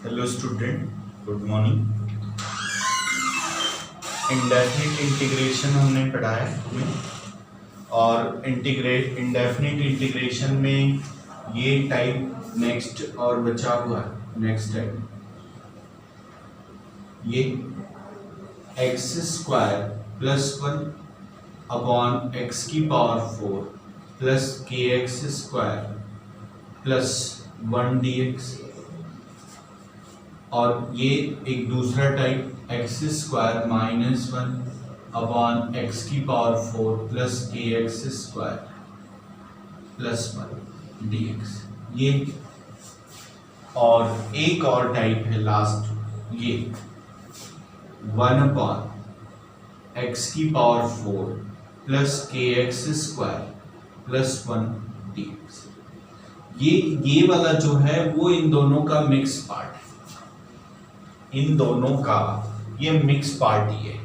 Hello student, good morning. Indefinite integration हमने पढ़ा है तुम्हें, और इंडेफिनिट इंटीग्रेशन में ये टाइप नेक्स्ट और बचा हुआ है। नेक्स्ट टाइप ये x square plus 1 upon x की पावर 4 प्लस के x square plus 1 D x, और ये एक दूसरा type x square minus 1 upon x की पावर 4 प्लस के x square plus 1 D x. ये और एक और टाइप है लास्ट, ये 1 अपॉन एक्स की पावर 4 प्लस के x square plus 1 D x. ये वाला जो है वो इन दोनों का मिक्स पार्ट है। इन दोनों का ये मिक्स पार्ट ही है।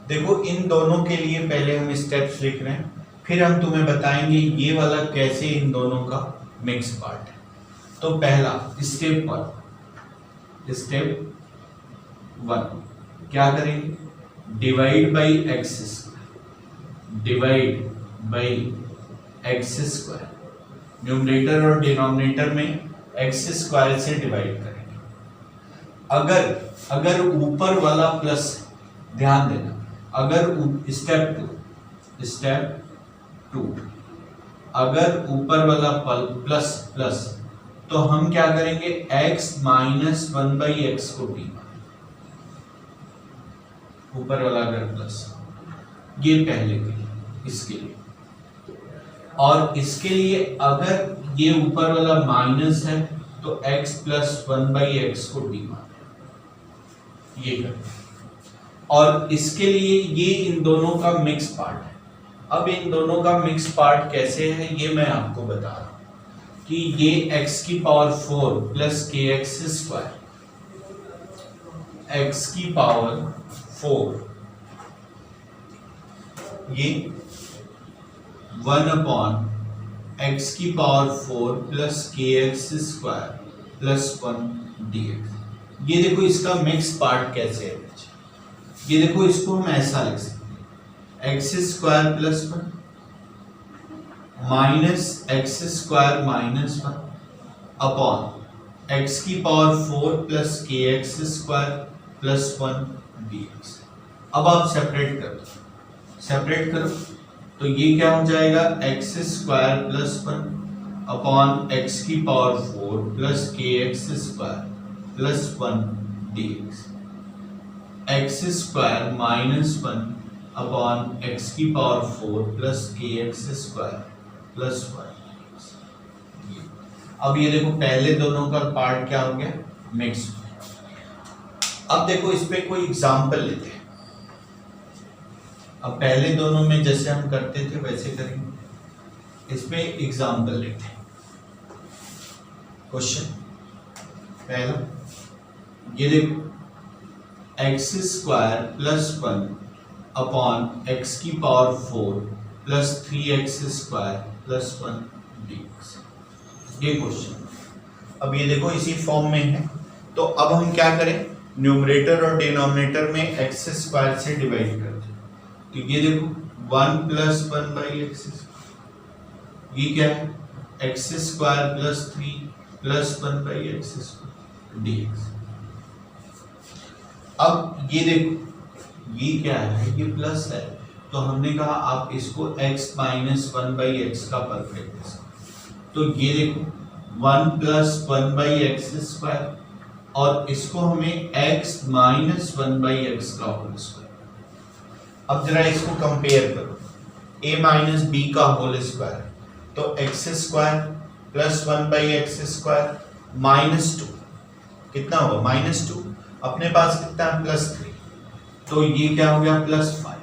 देखो, इन दोनों के लिए पहले हम स्टेप्स लिख रहे हैं, फिर हम तुम्हें बताएंगे ये वाला कैसे इन दोनों का मिक्स पार्ट है। तो पहला स्टेप 1 क्या करेंगे? Divide by x square, divide by x square. Numerator और डिनोमिनेटर में एक्स स्क्वायर से डिवाइड करेंगे। अगर ऊपर वाला प्लस, ध्यान देना, अगर स्टेप टू अगर ऊपर वाला प्लस प्लस, तो हम क्या करेंगे? x माइनस 1/x को टी, ऊपर वाला अगर प्लस, ये पहले के लिए, इसके लिए। और इसके लिए अगर ये ऊपर वाला माइनस है तो x प्लस 1/x को डी मान, ये कर। और इसके लिए ये इन दोनों का मिक्स पार्ट है। अब इन दोनों का मिक्स पार्ट कैसे है ये मैं आपको बता रहा हूं कि ये x की पावर 4 प्लस के एक्स स्क्वायर, x की पावर 4, ये 1 अपॉन x की पावर 4 प्लस के x square plus 1 D x. ये देखो इसका मिक्स पार्ट कैसे है। ये देखो, इसको हम ऐसा लिख सकते हैं, x square plus 1 minus x square minus 1 upon x की पावर 4 प्लस के x square plus 1 D x. अब आप सेपरेट करो तो ये क्या हो जाएगा? X square plus 1 upon x की पावर 4 प्लस के x square plus 1 D x. X square minus 1 upon x की पावर 4 प्लस के एक्स स्क्वायर प्लस 1। अब ये देखो, पहले दोनों का पार्ट क्या हो गया? मिक्स। अब देखो, इस पे कोई एग्जांपल लेते हैं। अब पहले दोनों में जैसे हम करते थे वैसे करेंगे। इस पे एग्जांपल लेते हैं। क्वेश्चन पहला, ये देखो, x square plus 1 upon x की power 4 plus 3x square plus 1 dx। ये क्वेश्चन। अब ये देखो इसी फॉर्म में है, तो अब हम क्या करें? न्यूमरेटर और डिनोमिनेटर में एक्स स्क्वायर से डिवाइड कर दें। तो ये देखो 1 प्लस 1/x, ये क्या है? X square plus 3 plus 1/x square dx। अब ये देखो, ये क्या है? ये प्लस है, तो हमने कहा आप इसको x माइनस 1/x का परफेक्ट। तो ये देखो 1 प्लस 1/x स्क्वायर, और इसको हमें x माइनस 1/x का होल स्क्वायर। अब जरा इसको कंपेयर करो, a माइनस b का होल स्क्वायर, तो x square plus 1/x square minus 2, कितना होगा? माइनस 2। अपने पास कितना है? प्लस 3, तो ये क्या हो गया? Plus 5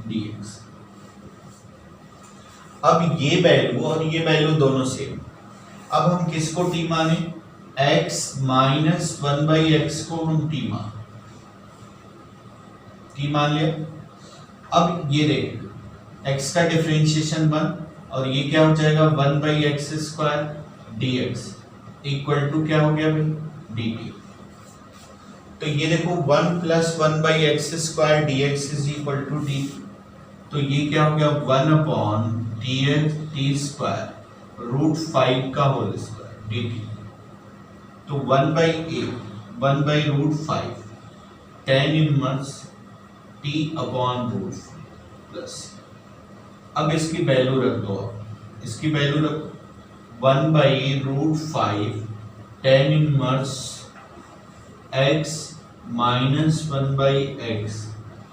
dx। अब ये वैल्यू और ये वैल्यू दोनों सेम। अब हम किसको t माने? x माइनस 1/x को हम t मान लिया। अब ये देख, x का डिफरेंशिएशन 1, और ये क्या हो जाएगा? 1/x square dx equal to क्या हो गया भाई? D t. तो ये देखो 1 plus 1/x² dx is equal to d. तो ये क्या हो गया 1/dx² √5 का होल स्क्वायर dt। तो 1/√5 tan inverse t upon √5 plus, अब इसकी वैल्यू रख दो, इसकी वैल्यू रख 1/√5 tan inverse x minus 1/x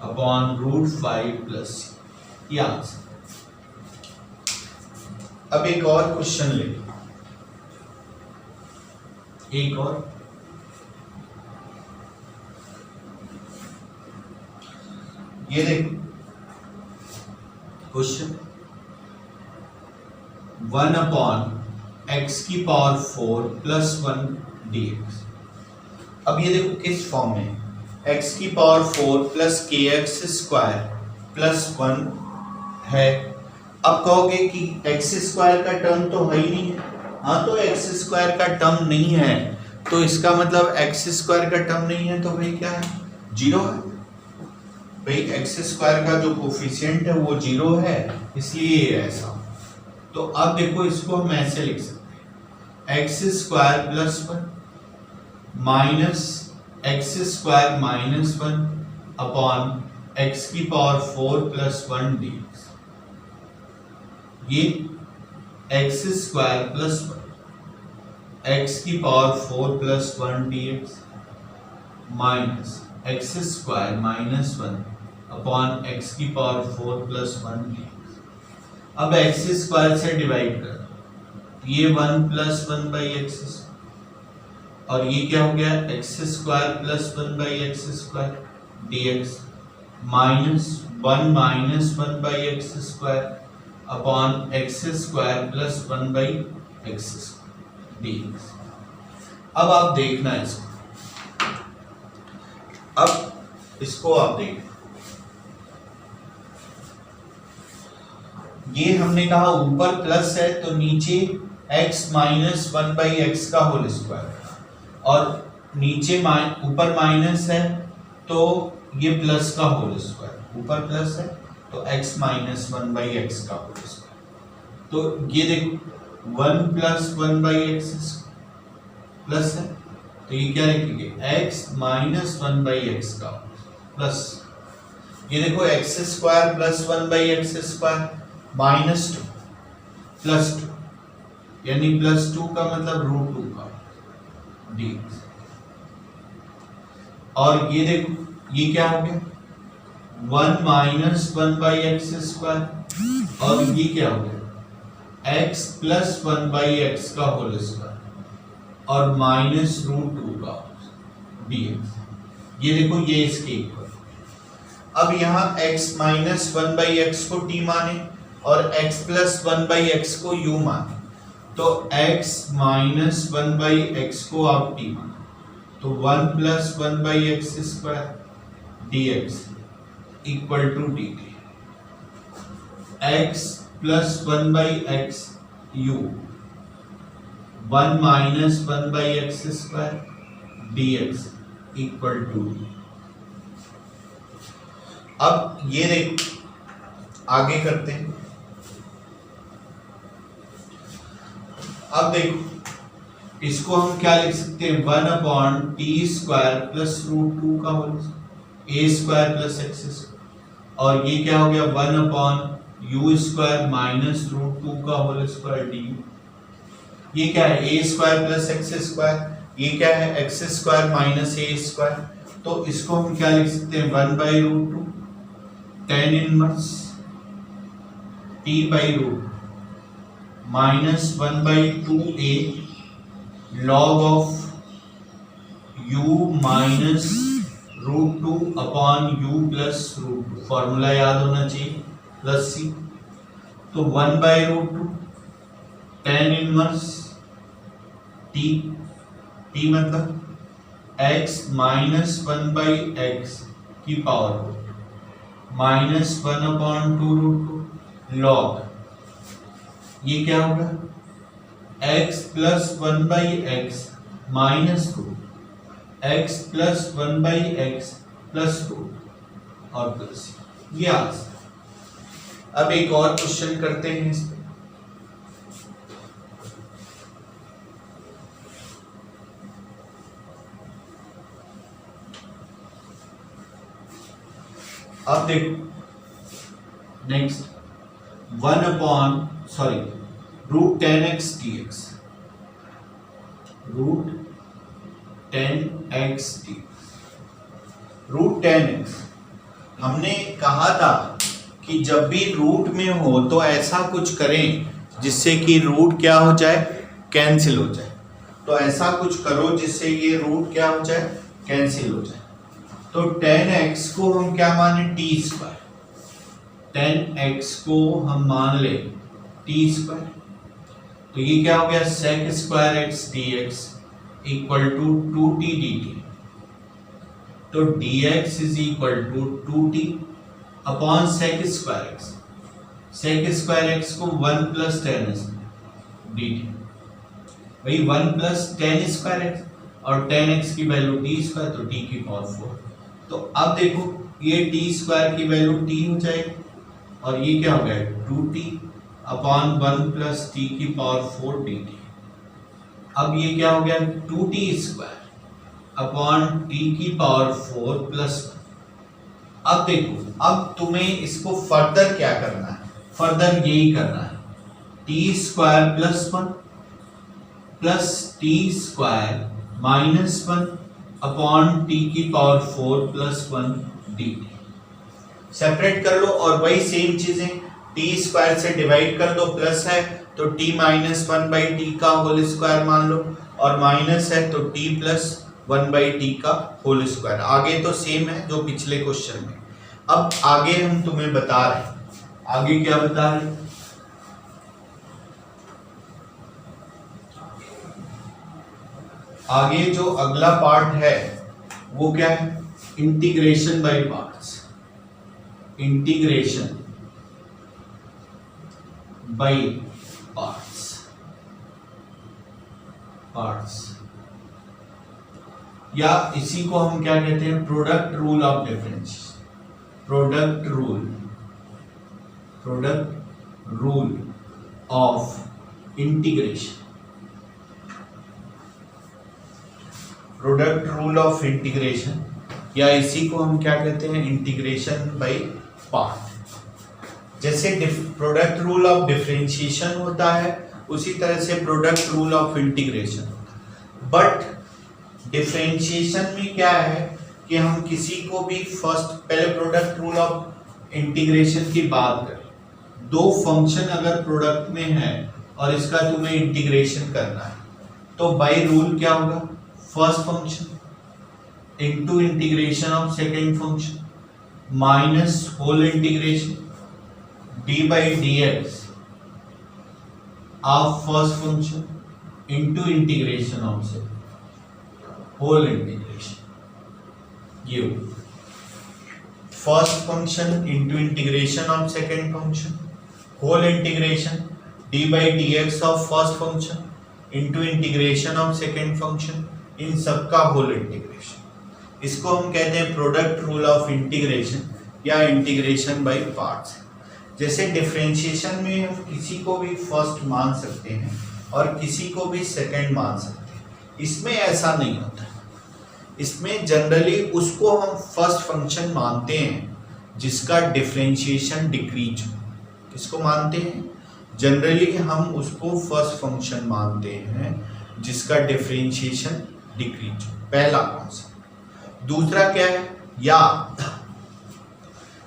upon √5 plus ये आंसर। अब एक और क्वेश्चन ले, एक और ये देखो क्वेश्चन 1/x⁴ प्लस 1 dx। अब ये देखो किस फॉर्म में, x⁴ प्लस kx² प्लस 1 है। अब कहोगे कि x² का टर्म तो है ही नहीं है, हाँ तो x² का टर्म नहीं है तो इसका मतलब x² का टर्म नहीं है तो भाई क्या है, 0 है। भाई x² का जो कोफिशिएंट है वो 0 है, इसलिए ये ऐसा। तो अब देखो इसको हम ऐसे लिख सकते हैं x² plus 1 minus x² minus 1 upon x⁴ plus 1 dx। ये x² plus 1 x⁴ plus 1 dx minus x² minus 1 upon x⁴ plus 1 dx। अब x² से डिवाइड कर, ये 1 प्लस 1/x और ये क्या हो गया x² plus 1/x² dx minus 1 minus 1/x² upon x² plus 1/x² dx। अब आप देखना इसको, अब इसको आप देखना, ये हमने कहा ऊपर प्लस है तो नीचे x माइनस 1/x का होल स्क्वायर, और नीचे ऊपर माइनस है तो ये प्लस का होल स्क्वायर, ऊपर प्लस है तो x माइनस 1/x का होल स्क्वायर। तो ये देखो 1 प्लस 1/x प्लस है तो ये क्या लिखेंगे x माइनस 1/x का प्लस, ये देखो x² plus 1/x² minus 2 plus 2 यानी प्लस 2 का मतलब √2 का dx। और ये देखो ये क्या हो गया 1 माइनस 1/x² और ये क्या हो गया x प्लस 1/x का होल स्क्वायर और माइनस √2 का dx। ये देखो ये इसके इक्वल। अब यहाँ x माइनस 1/x को t माने और x प्लस 1/x को u माने, तो x माइनस 1/x को आप t माने तो 1 plus 1/x² dx equal to dt। x plus 1/x u 1 minus 1/x² dx equal to. अब ये देखो आगे करते हैं, अब देखो इसको हम क्या लिख सकते हैं 1/t² प्लस √2 का होल a² प्लस x², और ये क्या हो गया 1/u² माइनस √2 का होल स्क्वायर du। ये क्या है a² प्लस x², ये क्या है x² माइनस a²। तो इसको हम क्या लिख सकते हैं 1/√2 tan inverse t/√2 minus 1/2a log of u minus √2 upon u plus √2, formula याद होना चाहिए प्लस c। तो 1/√2 tan इनवर्स t मतलब x माइनस 1/x की पावर माइनस 1/2 log, ये क्या होगा x plus 1/x minus 2 x plus 1/x plus root और प्लस ये आंसर। अब एक और क्वेश्चन करते हैं इस पे। अब देखो next root 10x dx, root 10x dx, root 10x हमने कहा था कि जब भी रूट में हो तो ऐसा कुछ करें जिससे कि रूट क्या हो जाए, कैंसिल हो जाए। तो ऐसा कुछ करो जिससे ये रूट क्या हो जाए, कैंसिल हो जाए। तो 10x को हम क्या माने, टी स्क्वायर। 10x को हम मान ले टी स्क्वायर, तो ये क्या हो गया, sec square x dx equal to 2t dt। तो dx is equal to 2t upon sec square x। sec square x को 1 प्लस 10 dt, भाई 1 प्लस 10 स्क्वायर x और 10x की वैल्यू t स्क्वायर, तो t की पावर 4। तो अब देखो ये t स्क्वायर की वैल्यू t हो जाएगी और ये क्या हो गया 2t अपॉन 1 प्लस t की पावर 4 dt। अब ये क्या हो गया 2t स्क्वायर अपॉन t की पावर 4 प्लस 1। अब देखो, अब तुम्हें इसको फर्दर क्या करना है, फर्दर यही करना है, t square plus 1 plus t square minus 1 upon t की पावर 4 प्लस 1 dt। सेपरेट कर लो और वही सेम चीजें t स्क्वायर से डिवाइड कर दो, प्लस है तो t माइनस 1/t का होल स्क्वायर मान लो, और माइनस है तो t प्लस 1/t का होल स्क्वायर। आगे तो सेम है जो पिछले क्वेश्चन में। अब आगे हम तुम्हें बता रहे हैं, आगे क्या बता रहे हैं, आगे जो अगला पार्ट है वो क्या है, integration by parts. Integration by parts या इसी को हम क्या कहते हैं, product rule of difference. Product rule of integration. Product rule of integration या इसी को हम क्या कहते हैं, इंटीग्रेशन बाय पार्ट। जैसे प्रोडक्ट रूल ऑफ डिफरेंशिएशन होता है उसी तरह से प्रोडक्ट रूल ऑफ इंटीग्रेशन होता है। बट डिफरेंशिएशन में क्या है कि हम किसी को भी पहले प्रोडक्ट रूल ऑफ इंटीग्रेशन की बात करें, दो फंक्शन अगर प्रोडक्ट में है और इसका तुम्हें इंटीग्रेशन करना है तो बाय रूल क्या होगा, first function into integration of second function minus whole integration d by d x of first function into integration of second whole integration. ये first function into integration of second function whole integration d by d x of first function into integration of second function, इन सब का whole integration. इसको हम कहते हैं product rule of integration या integration by parts. जैसे डिफरेंशिएशन में हम किसी को भी फर्स्ट मान सकते हैं और किसी को भी सेकंड मान सकते हैं, इसमें ऐसा नहीं होता। इसमें जनरली उसको हम फर्स्ट फंक्शन मानते हैं जिसका डिफरेंशिएशन डिक्रीज हो। किसको मानते हैं, जनरली हम उसको फर्स्ट फंक्शन मानते हैं जिसका डिफरेंशिएशन डिक्रीज। पहला कॉन्सेप्ट। दूसरा क्या है, या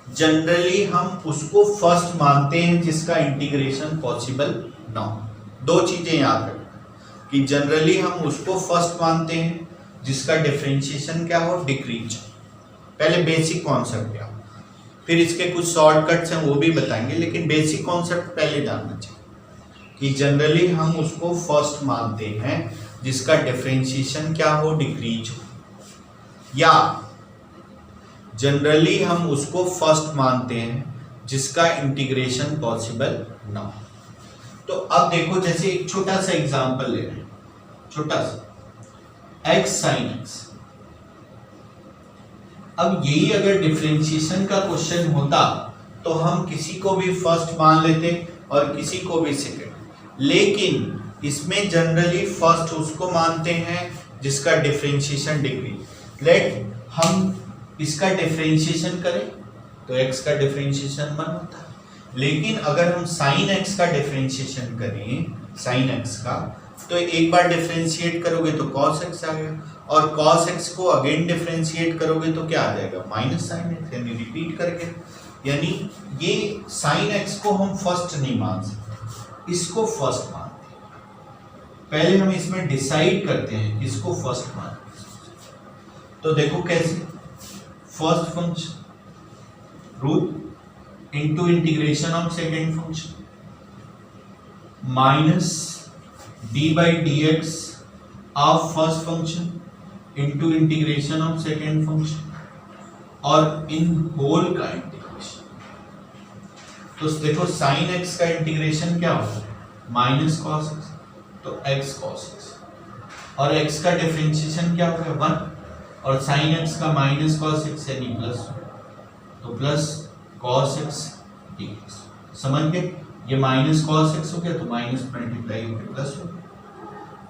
जनरली हम उसको फर्स्ट मानते हैं जिसका इंटीग्रेशन पॉसिबल ना हो। दो चीजें याद रखना कि जनरली हम उसको फर्स्ट मानते हैं जिसका डिफरेंशिएशन क्या हो, डिक्रीज। पहले बेसिक कॉन्सेप्ट क्या हो, फिर इसके कुछ शॉर्टकट्स हैं वो भी बताएंगे, लेकिन बेसिक कॉन्सेप्ट पहले जानना चाहिए कि जनरली हम उसको फर्स्ट मानते हैं जिसका डिफरेंशिएशन क्या हो, डिक्रीज हो, या जनरली हम उसको फर्स्ट मानते हैं जिसका इंटीग्रेशन पॉसिबल ना हो। तो अब देखो, जैसे एक छोटा सा एग्जांपल ले रहे हैं, छोटा सा x sin x अब यही अगर डिफरेंशिएशन का क्वेश्चन होता तो हम किसी को भी फर्स्ट मान लेते और किसी को भी सेकंड, लेकिन इसमें जनरली फर्स्ट उसको मानते हैं जिसका डिफरेंशिएशन डिग्री। लेट हम इसका डिफरेंशिएशन करें तो x का डिफरेंशिएशन 1 होता है, लेकिन अगर हम sin x का डिफरेंशिएशन करें sin x का, तो एक बार डिफरेंशिएट करोगे तो cos x आ गया, और cos x को अगेन डिफरेंशिएट करोगे तो क्या आ जाएगा माइनस sin x, यानी रिपीट करके, यानी ये sin x को हम फर्स्ट नहीं मान सकते, इसको फर्स्ट मानते हैं। पहले हम इसमें डिसाइड करते हैं इसको फर्स्ट मानते हैं। तो देखो कैसे, first function root into integration of second function minus d by d x of first function into integration of second function और इन होल का इंटीग्रेशन। तो देखो साइन एक्स का इंटीग्रेशन क्या होता है माइनस कॉस एक्स, तो एक्स कॉस एक्स, और एक्स का डिफरेंशिएशन क्या होगा 1, और साइन एक्स का माइनस कॉस एक्स यानी प्लस, तो plus cos x D x. समझ गए, ये माइनस कॉस एक्स हो गया तो माइनस मल्टीप्लाई होकर प्लस हो गया,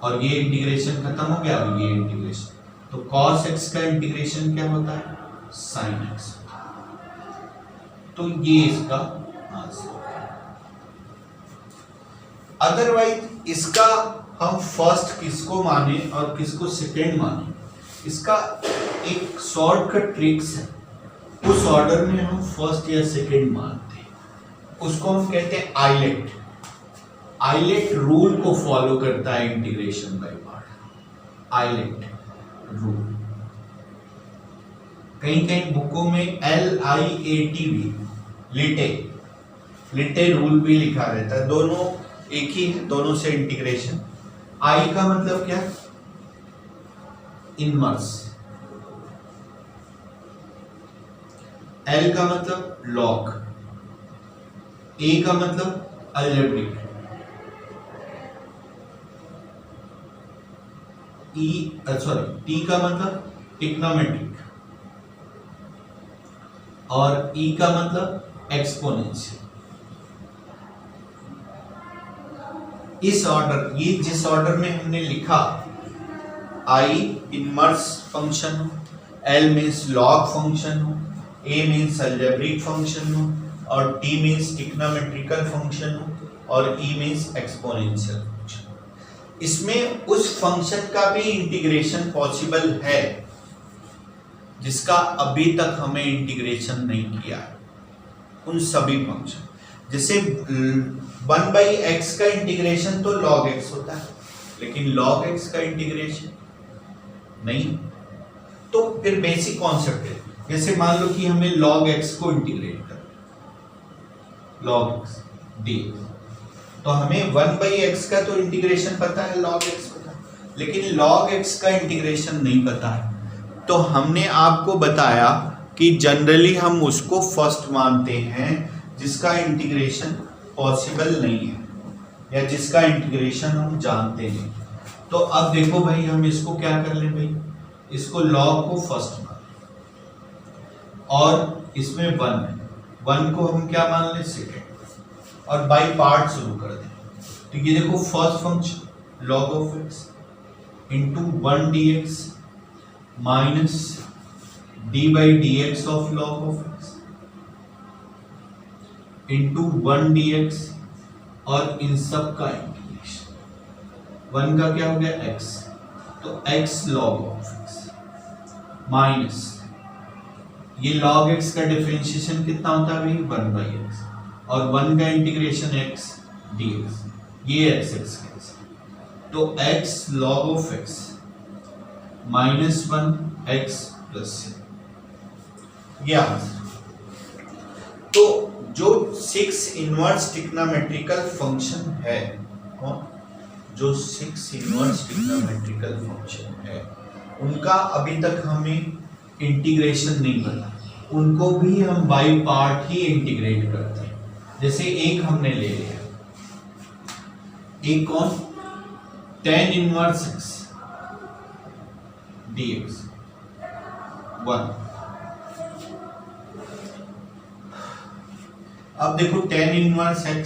और ये इंटीग्रेशन खत्म हो गया, अब ये इंटीग्रेशन, तो कॉस एक्स का इंटीग्रेशन क्या होता है साइन एक्स, तो ये इसका आंसर। अदरवाइज इसका हम फर्स्ट किसको माने और किसको सेकेंड माने, इसका एक शॉर्टकट ट्रिक्स है। उस ऑर्डर में हम फर्स्ट या सेकेंड मानते हैं, उसको हम कहते हैं आइलेट। आइलेट रूल को फॉलो करता है integration by part, ILATE rule. कहीं कहीं बुकों में LIATV लिटे रूल भी लिखा रहता है, दोनों एक ही है, दोनों से इंटीग्रेशन। आई का मतलब क्या, इनवर्स, एल का मतलब लॉग, ए का मतलब अलजेब्रिक, टी का मतलब ट्रिग्नोमेट्रिक, और ई का मतलब एक्सपोनेंशियल। इस ऑर्डर, ये जिस ऑर्डर में हमने लिखा, आई इनवर्स फंक्शन हो, एल मीन्स लॉग फंक्शन हो, ए मीन्स अलजेब्रिक फंक्शन हो, और टी मीन्स ट्रिग्नोमेट्रिकल फंक्शन हो, और ई मीन्स एक्सपोनेंशियल फंक्शन। इसमें उस फंक्शन का भी इंटीग्रेशन पॉसिबल है जिसका अभी तक हमें इंटीग्रेशन नहीं किया है, उन सभी फंक्शन। जैसे 1/x का इंटीग्रेशन तो log x होता है, लेकिन log x का इंटीग्रेशन नहीं। तो फिर बेसिक कॉन्सेप्ट है, जैसे मान लो कि हमें log x को इंटीग्रेट करना, log x dx, तो हमें 1/x का तो इंटीग्रेशन पता है, log x पता है, लेकिन log x का इंटीग्रेशन नहीं पता है। तो हमने आपको बताया कि जनरली हम उसको फर्स्ट मानते हैं जिसका इंटीग्रेशन पॉसिबल नहीं है, या जिसका इंटीग्रेशन हम जानते हैं। तो अब देखो भाई, हम इसको क्या कर लें भाई, इसको log को फर्स्ट मान, और इसमें 1 है, 1 को हम क्या मान लें सेकेंड, और बाई पार्ट शुरू कर दें। तो ये देखो first function log of x into 1 dx minus d by d x of log of x into 1 dx, और इन सब का इंटीग्रेशन, 1 का क्या हो गया x, तो x log of x minus ये log x का डिफरेंशिएशन कितना होता है भाई 1/x, और 1 का इंटीग्रेशन x dx, ये x कैंसिल, तो x log of x minus 1x plus, ये आंसर। तो जो 6 इनवर्स ट्रिग्नोमेट्रिकल फंक्शन है, जो 6 इनवर्स ट्रिग्नोमेट्रिकल फंक्शन है, उनका अभी तक हमें इंटीग्रेशन नहीं पता, उनको भी हम बाई पार्ट ही इंटीग्रेट करते हैं। जैसे एक हमने ले लिया, एक कौन, tan इनवर्स x dx 1, अब देखो tan इनवर्स x,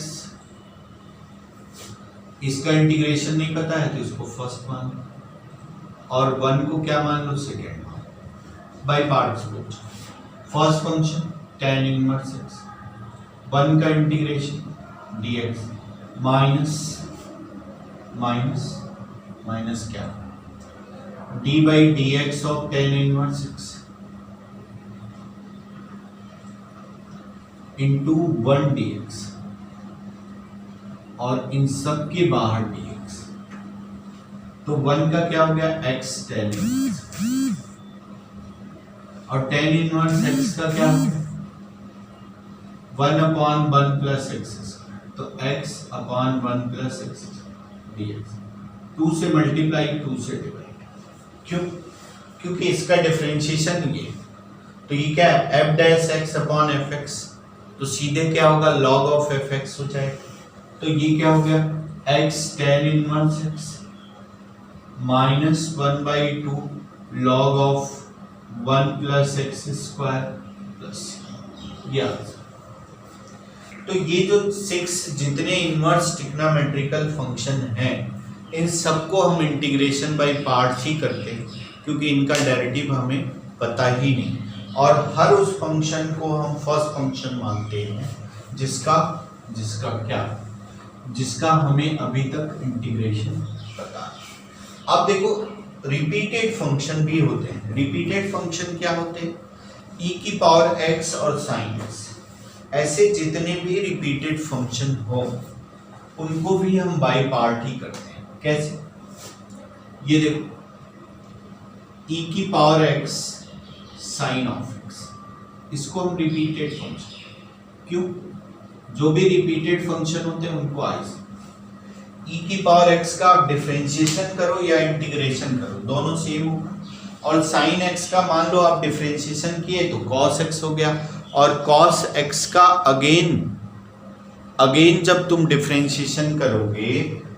इसका इंटीग्रेशन नहीं पता है तो इसको फर्स्ट मान लो, और 1 को क्या मान लो, सेकेंड मान लो, बाय पार्ट्स पूछ। First function tan inverse x, 1 का integration dx minus minus minus क्या, d by d x of tan inverse x into 1 dx, और इन सब के बाहर dx, तो 1 का क्या हो गया, x tan इनवर्स, और tan इनवर्स x का क्या हो गया, 1/1 प्लस x, तो x upon 1 plus x dx, 2 से मल्टीप्लाई 2 से डिवाइड, क्यों, क्योंकि इसका डिफरेंशिएशन ये, तो ये क्या है, f dash x upon F x, तो सीधे क्या होगा, log ऑफ एफ एक्स हो जाएगा, तो ये क्या हो गया, x tan inverse x minus 1/2 log of 1 plus x square plus ये। तो ये जो 6 जितने इनवर्स ट्रिग्नोमेट्रिकल फंक्शन हैं, इन सबको हम इंटीग्रेशन बाय पार्ट्स ही करते हैं, क्योंकि इनका डेरिवेटिव हमें पता ही नहीं, और हर उस फंक्शन को हम फर्स्ट फंक्शन मानते हैं जिसका हमें अभी तक इंटीग्रेशन पता है। अब देखो रिपीटेड फंक्शन भी होते हैं। रिपीटेड फंक्शन क्या होते हैं, e की पावर x और sin x, ऐसे जितने भी रिपीटेड फंक्शन हो उनको भी हम बाय पार्ट ही करते हैं। कैसे, ये देखो e की power x sine of x, इसको हम रिपीटेड फंक्शन, क्यों, जो भी रिपीटेड फंक्शन होते हैं उनको e की पावर x का आप डिफरेंशिएशन करो या इंटीग्रेशन करो, दोनों सेम होगा, और साइन x का मान लो आप डिफरेंशिएशन किए तो cos x हो गया, और cos x का अगेन जब तुम डिफरेंशिएशन करोगे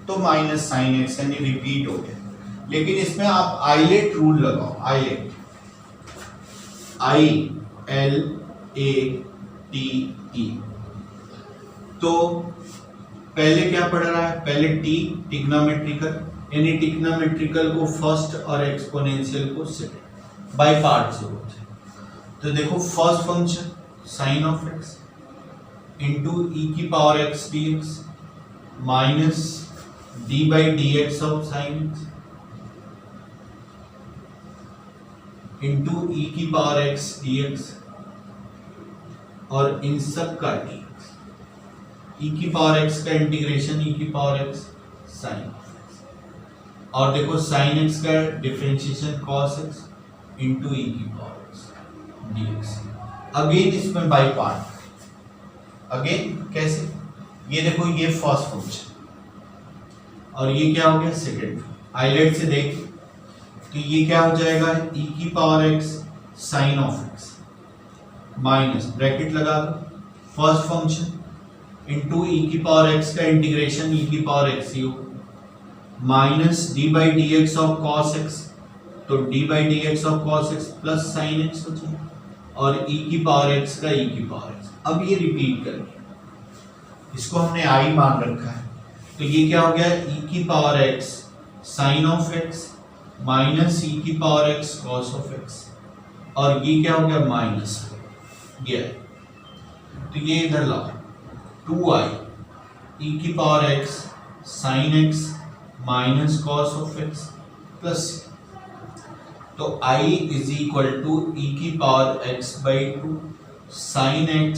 तो माइनस साइन x, यानी रिपीट हो गया। लेकिन इसमें आप आइलेट रूल लगाओ, आइलेट ILATE, तो पहले क्या पढ़ रहा है, पहले t ट्रिग्नोमेट्रिकल, यानी ट्रिग्नोमेट्रिकल को फर्स्ट और एक्सपोनेंशियल को सेकंड, बाय पार्ट्स होते हैं। तो देखो first function sine of x into e की power x dx minus d by d x of sine x into e की पावर x dx, और इन सब का dx, e की पावर x का इंटीग्रेशन e की power x sine of x, और देखो साइन x का differentiation cos x into e की पावर x dx। अगेन इसमें बाय पार्ट, अगेन कैसे, ये देखो ये फर्स्ट फंक्शन और ये क्या हो गया सेकंड, आइलेट से देख, तो ये क्या हो जाएगा, e की power x sine of x minus bracket लगा दो फर्स्ट फंक्शन इंटू e की पावर x का इंटीग्रेशन e की पावर x ही होगा, minus d by d x of cos x, तो d by d x of cos x plus sine x हो जाएगा, और e की पावर x का e की पावर x। अब ये रिपीट करेंगे, इसको हमने i मान रखा है, तो ये क्या हो गया, e की power x sine of x minus e की power x cos of x, और ये क्या हो गया माइनस ये, तो ये इधर लाओ 2i e की power x sine x minus cos of x plus, तो i is equal to e की power x by 2 sine x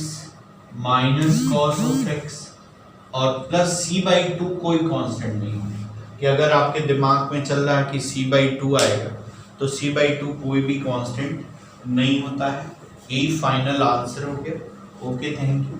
minus cos of x, और प्लस c बाई 2 कोई कांस्टेंट नहीं है, कि अगर आपके दिमाग में चल रहा है कि c बाई 2 आएगा तो c बाई 2 कोई भी कांस्टेंट नहीं होता है। यही फाइनल आंसर हो गया। Okay, thank you.